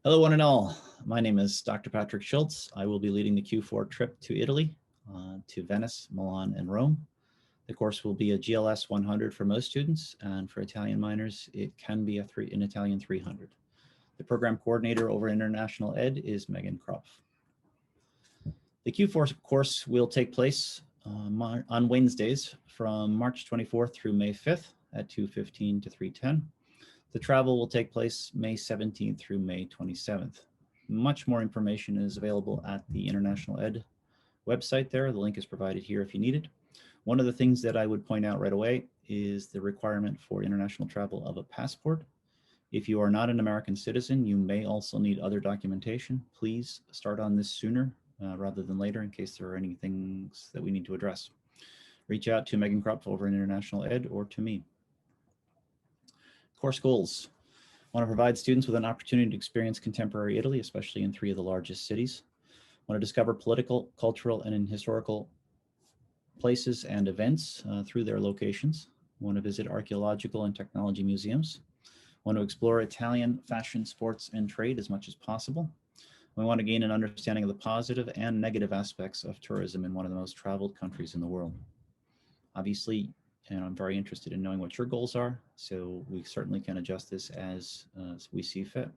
Hello, one and all. My name is Dr. Patrick Schultz. I will be leading the Q4 trip to Italy, to Venice, Milan, and Rome. The course will be a GLS 100 for most students, and for Italian minors, it can be an Italian 300. The program coordinator over International Ed is Megan Kropf. The Q4 course will take place on Wednesdays from March 24th through May 5th at 2:15 to 3:10. The travel will take place May 17th through May 27th. Much more information is available at the International Ed website there. The link is provided here if you need it. One of the things that I would point out right away is the requirement for international travel of a passport. If you are not an American citizen, you may also need other documentation. Please start on this sooner rather than later in case there are any things that we need to address. Reach out to Megan Kropf over in International Ed or to me. Course goals. I want to provide students with an opportunity to experience contemporary Italy, especially in 3 of the largest cities. I want to discover political, cultural, and historical places and events through their locations. I want to visit archaeological and technology museums. I want to explore Italian fashion, sports, and trade as much as possible. We want to gain an understanding of the positive and negative aspects of tourism in one of the most traveled countries in the world. Obviously, and I'm very interested in knowing what your goals are, so we certainly can adjust this as we see fit.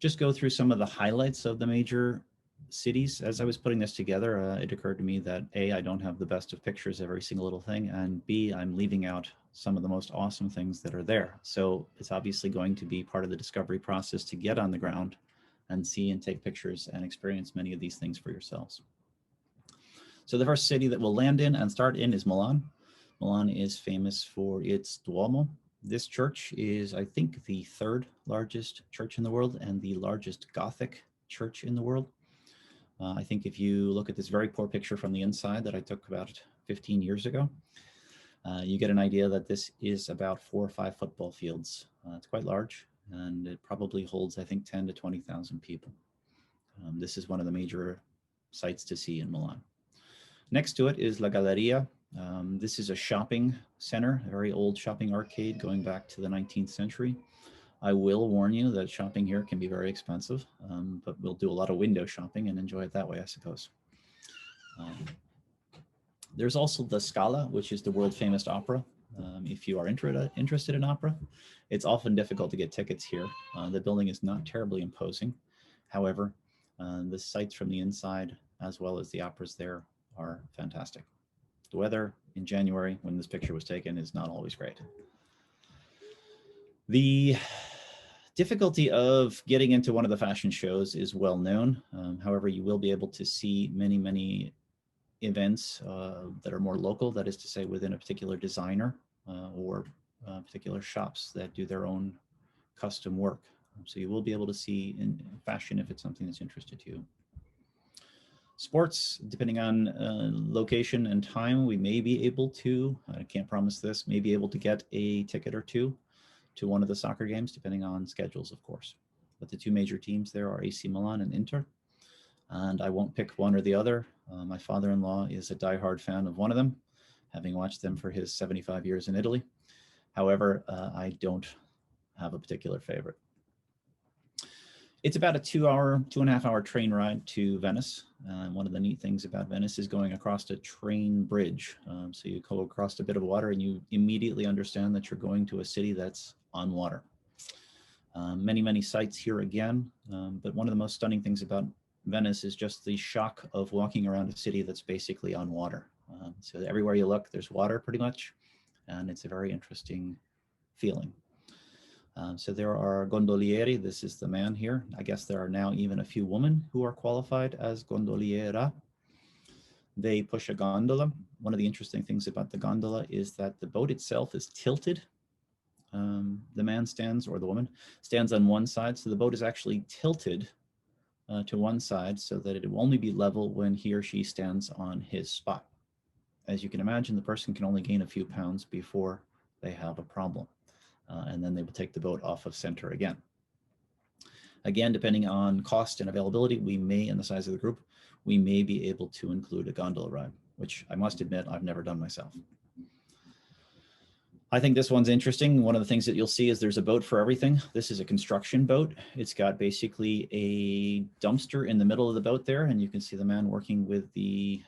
Just go through some of the highlights of the major cities. As I was putting this together, it occurred to me that A, I don't have the best of pictures of every single little thing, and B, I'm leaving out some of the most awesome things that are there. So it's obviously going to be part of the discovery process to get on the ground and see and take pictures and experience many of these things for yourselves. So the first city that we'll land in and start in is Milan. Milan is famous for its Duomo. This church is, I think, the 3rd largest church in the world and the largest Gothic church in the world. I think if you look at this very poor picture from the inside that I took about 15 years ago, you get an idea that this is about 4 or 5 football fields. It's quite large, and it probably holds, I think, 10 to 20,000 people. This is one of the major sites to see in Milan. Next to it is La Galleria. This is a shopping center, a very old shopping arcade going back to the 19th century. I will warn you that shopping here can be very expensive, but we'll do a lot of window shopping and enjoy it that way, I suppose. There's also the Scala, which is the world famous opera. If you are interested in opera, it's often difficult to get tickets here. The building is not terribly imposing. However, the sights from the inside, as well as the operas there, are fantastic. The weather in January, when this picture was taken, is not always great. The difficulty of getting into one of the fashion shows is well known. However, you will be able to see many events that are more local, that is to say within a particular designer or particular shops that do their own custom work. So you will be able to see in fashion if it's something that's interested to you. Sports, depending on location and time, we may be able to, I can't promise this, may be able to get a ticket or two to one of the soccer games, depending on schedules, of course. But the 2 major teams there are AC Milan and Inter. And I won't pick one or the other. My father-in-law is a diehard fan of one of them, having watched them for his 75 years in Italy. However, I don't have a particular favorite. It's about a 2.5 hour train ride to Venice. One of the neat things about Venice is going across a train bridge. So you go across a bit of water and you immediately understand that you're going to a city that's on water. Many sights here again, but one of the most stunning things about Venice is just the shock of walking around a city that's basically on water. So everywhere you look, there's water pretty much, and it's a very interesting feeling. So there are gondolieri. This is the man here. I guess there are now even a few women who are qualified as gondoliera. They push a gondola. One of the interesting things about the gondola is that the boat itself is tilted. The man stands, or the woman, stands on one side. So the boat is actually tilted to one side so that it will only be level when he or she stands on his spot. As you can imagine, the person can only gain a few pounds before they have a problem. And then they will take the boat off of center again. Again, depending on cost and availability, we may, and the size of the group, we may be able to include a gondola ride, which I must admit I've never done myself. I think this one's interesting. One of the things that you'll see is there's a boat for everything. This is a construction boat. It's got basically a dumpster in the middle of the boat there, and you can see the man working with the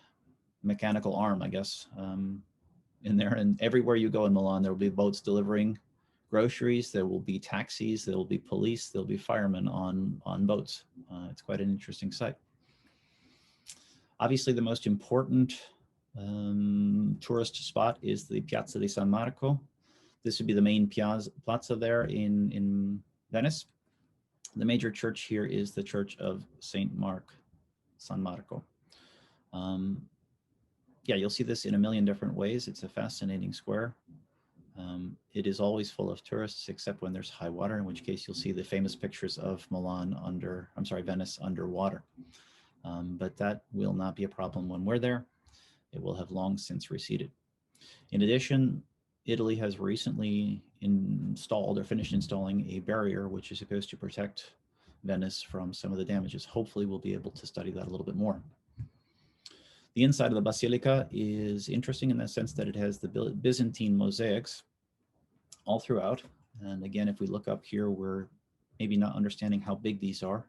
mechanical arm, I guess, in there. And everywhere you go in Milan, there will be boats delivering groceries. There will be taxis. There will be police. There will be firemen on boats. It's quite an interesting sight. Obviously, the most important tourist spot is the Piazza de San Marco. This would be the main plaza there in Venice. The major church here is the Church of San Marco. Yeah, you'll see this in a million different ways. It's a fascinating square. It is always full of tourists, except when there's high water, in which case you'll see the famous pictures of Venice underwater. But that will not be a problem when we're there. It will have long since receded. In addition, Italy has recently installed or finished installing a barrier which is supposed to protect Venice from some of the damages. Hopefully we'll be able to study that a little bit more. The inside of the basilica is interesting in the sense that it has the Byzantine mosaics all throughout. And again, if we look up here, we're maybe not understanding how big these are.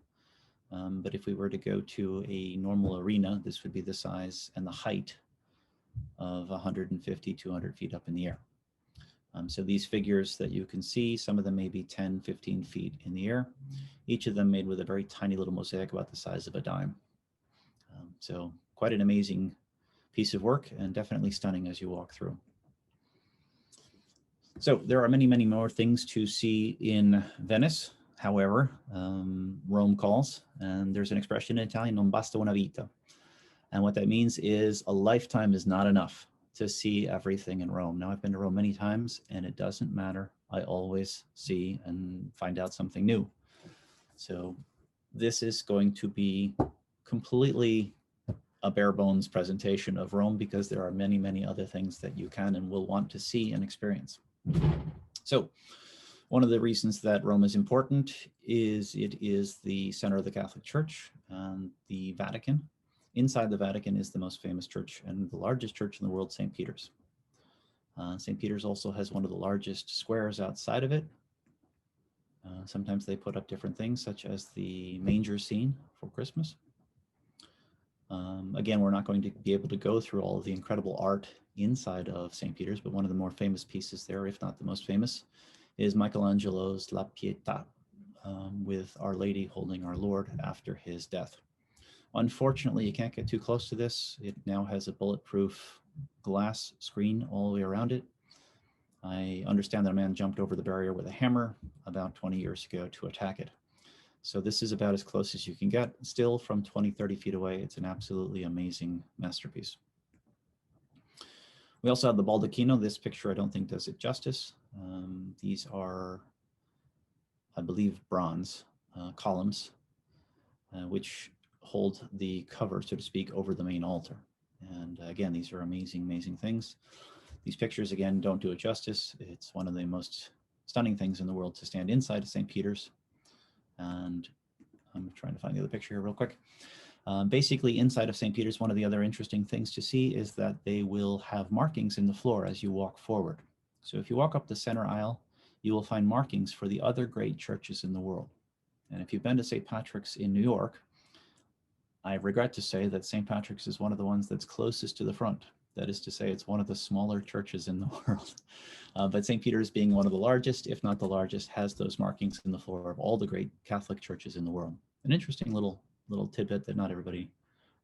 But if we were to go to a normal arena, this would be the size and the height of 150, 200 feet up in the air. So these figures that you can see, some of them may be 10, 15 feet in the air, each of them made with a very tiny little mosaic about the size of a dime. So quite an amazing piece of work and definitely stunning as you walk through. So there are many, many more things to see in Venice. However, Rome calls, and there's an expression in Italian, non basta una vita. And what that means is a lifetime is not enough to see everything in Rome. Now, I've been to Rome many times, and it doesn't matter. I always see and find out something new. So this is going to be completely a bare bones presentation of Rome because there are many, many other things that you can and will want to see and experience. So one of the reasons that Rome is important is it is the center of the Catholic Church, and the Vatican. Inside the Vatican is the most famous church and the largest church in the world, St. Peter's. St. Peter's also has one of the largest squares outside of it. Sometimes they put up different things, such as the manger scene for Christmas. Again, we're not going to be able to go through all of the incredible art inside of St. Peter's, but one of the more famous pieces there, if not the most famous, is Michelangelo's La Pietà, with Our Lady holding our Lord after his death. Unfortunately, you can't get too close to this. It now has a bulletproof glass screen all the way around it. I understand that a man jumped over the barrier with a hammer about 20 years ago to attack it. So this is about as close as you can get. Still, from 20, 30 feet away, it's an absolutely amazing masterpiece. We also have the baldacchino. This picture I don't think does it justice. These are, I believe, bronze columns, which hold the cover, so to speak, over the main altar. And again, these are amazing, amazing things. These pictures, again, don't do it justice. It's one of the most stunning things in the world to stand inside of St. Peter's. And I'm trying to find the other picture here real quick. Basically, inside of St. Peter's, one of the other interesting things to see is that they will have markings in the floor as you walk forward. So if you walk up the center aisle, you will find markings for the other great churches in the world. And if you've been to St. Patrick's in New York, I regret to say that St. Patrick's is one of the ones that's closest to the front. That is to say, it's one of the smaller churches in the world. But St. Peter's, being one of the largest, if not the largest, has those markings in the floor of all the great Catholic churches in the world. An interesting little tidbit that not everybody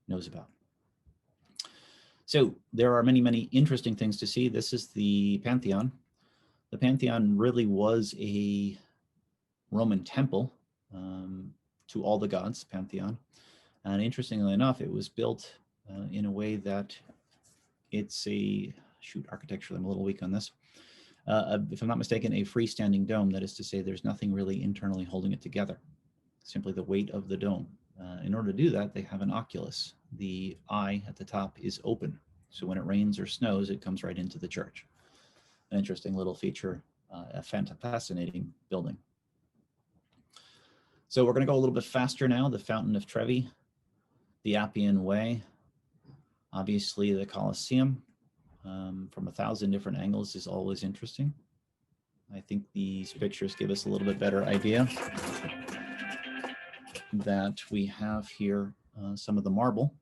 knows about. So there are many, many interesting things to see. This is the Pantheon. The Pantheon really was a Roman temple to all the gods, Pantheon. And interestingly enough, it was built in a way that it's architecturally, I'm a little weak on this. If I'm not mistaken, a freestanding dome. That is to say, there's nothing really internally holding it together, simply the weight of the dome. In order to do that, they have an oculus. The eye at the top is open. So when it rains or snows, it comes right into the church. An interesting little feature, a fascinating building. So we're going to go a little bit faster now. The Fountain of Trevi, the Appian Way, obviously the Colosseum, from 1,000 different angles is always interesting. I think these pictures give us a little bit better idea that we have here some of the marble,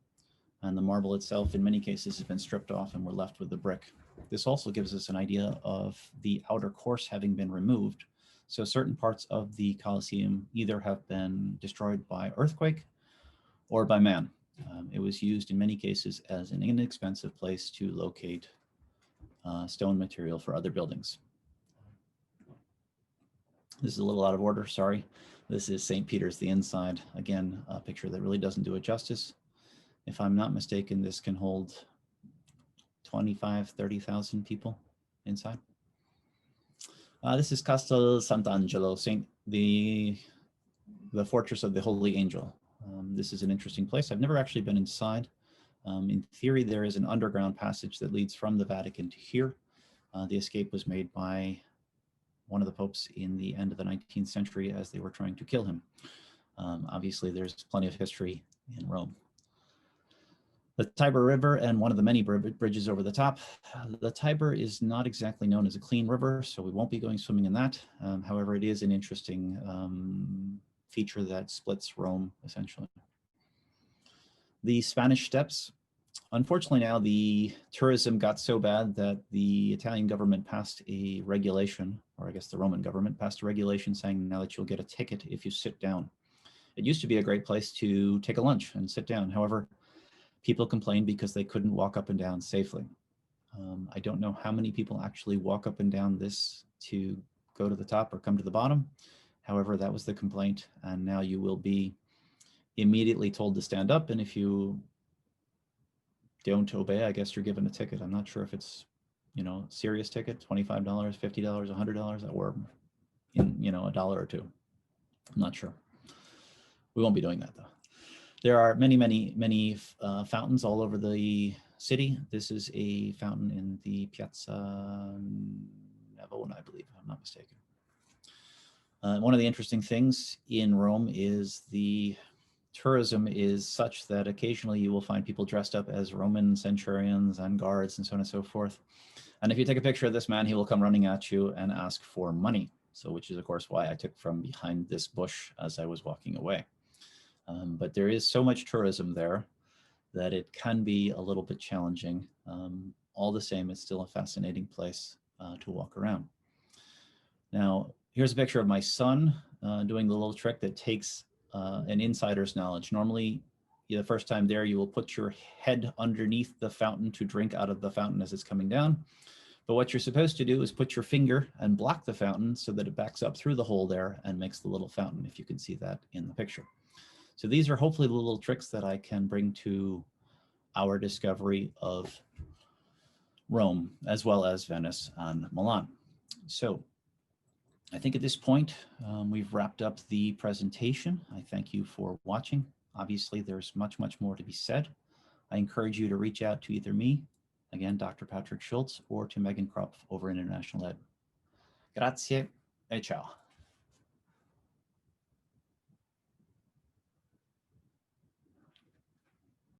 and the marble itself in many cases has been stripped off and we're left with the brick. This also gives us an idea of the outer course having been removed. So certain parts of the Colosseum either have been destroyed by earthquake or by man. It was used in many cases as an inexpensive place to locate stone material for other buildings. This is a little out of order, sorry. This is St. Peter's, the inside. Again, a picture that really doesn't do it justice. If I'm not mistaken, this can hold 25, 30,000 people inside. This is Castel SantAngelo, the fortress of the Holy Angel. This is an interesting place. I've never actually been inside. In theory, there is an underground passage that leads from the Vatican to here. The escape was made by one of the popes in the end of the 19th century as they were trying to kill him. Obviously, there's plenty of history in Rome. The Tiber River and one of the many bridges over the top. The Tiber is not exactly known as a clean river, so we won't be going swimming in that. However, it is an interesting feature that splits Rome, essentially. The Spanish Steps. Unfortunately, now the tourism got so bad that the Italian government passed a regulation, or I guess the Roman government passed a regulation saying now that you'll get a ticket if you sit down. It used to be a great place to take a lunch and sit down. However, people complained because they couldn't walk up and down safely. I don't know how many people actually walk up and down this to go to the top or come to the bottom. However, that was the complaint, and now you will be immediately told to stand up, and if you don't obey, I guess you're given a ticket. I'm not sure if it's, serious ticket, $25, $50, $100, or $1 or $2. I'm not sure. We won't be doing that though. There are many, many, many fountains all over the city. This is a fountain in the Piazza Navona, I believe, if I'm not mistaken. One of the interesting things in Rome is the tourism is such that occasionally you will find people dressed up as Roman centurions and guards and so on and so forth. And if you take a picture of this man, he will come running at you and ask for money. So, which is of course why I took from behind this bush as I was walking away. But there is so much tourism there that it can be a little bit challenging. All the same, it's still a fascinating place to walk around. Now, here's a picture of my son doing the little trick that takes an insider's knowledge. Normally, the first time there, you will put your head underneath the fountain to drink out of the fountain as it's coming down. But what you're supposed to do is put your finger and block the fountain so that it backs up through the hole there and makes the little fountain, if you can see that in the picture. So these are hopefully the little tricks that I can bring to our discovery of Rome, as well as Venice and Milan. So I think at this point, we've wrapped up the presentation. I thank you for watching. Obviously, there's much, much more to be said. I encourage you to reach out to either me, again, Dr. Patrick Schultz, or to Megan Kropf over in International Ed. Grazie e ciao.